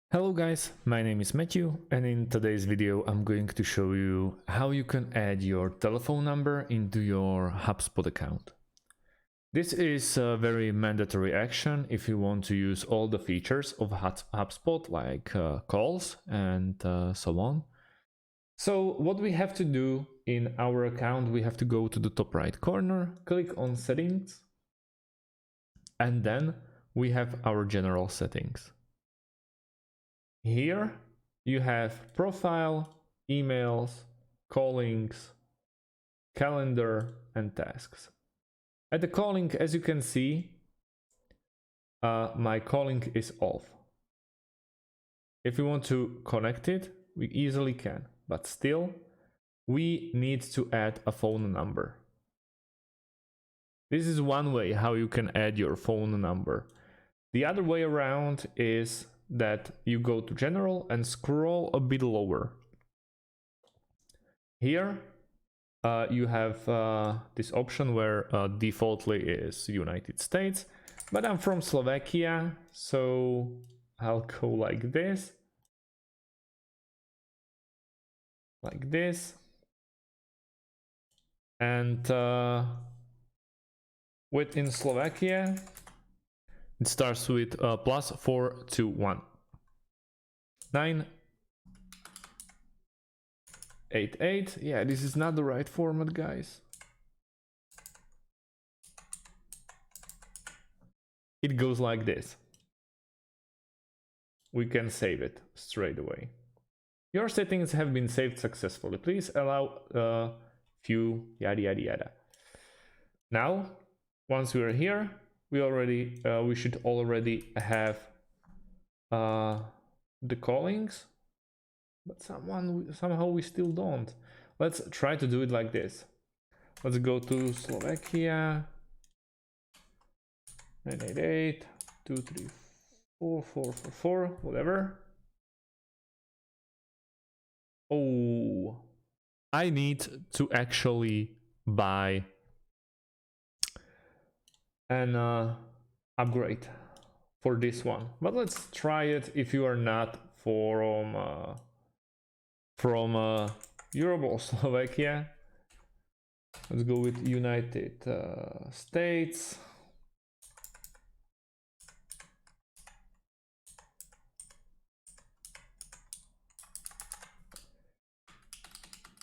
Hello guys, my name is Matthew, and in today's video I'm going to show you how you can add your telephone number into your HubSpot account. This is a very mandatory action if you want to use all the features of HubSpot like calls and so on. So what we have to do in our account, we have to go to the top right corner, click on settings, and then we have our general settings. Here you have profile, emails, callings, calendar, and tasks. At the calling, as you can see, my calling is off. If we want to connect it, we easily can, but still, we need to add a phone number. This is one way how you can add your phone number. The other way around is that you go to general and scroll a bit lower. Here you have this option where defaultly is United States, but I'm from Slovakia, so I'll go like this, and within Slovakia it starts with +421 988. Yeah, this is not the right format, guys. It goes like this. We can save it straight away. Your settings have been saved successfully. Please allow few yada yada yada. Now, once we are here, we should already have the callings, but somehow we still don't. Let's try to do it like this. Let's go to Slovakia 988 234 444, whatever. Oh, I need to actually buy an upgrade for this one, but let's try it if you are not from Europe or Slovakia. Let's go with United States.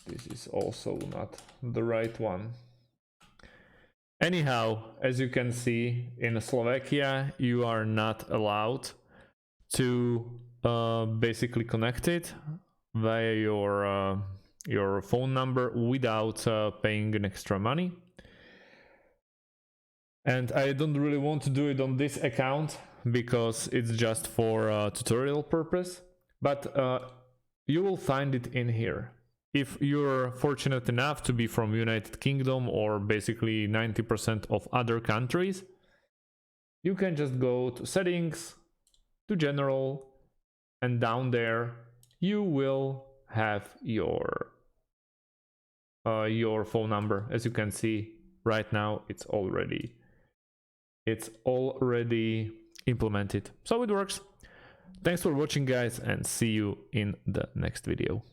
This is also not the right one. Anyhow, as you can see, in Slovakia, you are not allowed to basically connect it via your phone number without paying an extra money. And I don't really want to do it on this account because it's just for tutorial purpose, but you will find it in here. If you're fortunate enough to be from United Kingdom or basically 90% of other countries, you can just go to settings, to general, and down there you will have your phone number. As you can see right now, it's already implemented, so it works. Thanks for watching, guys, and see you in the next video.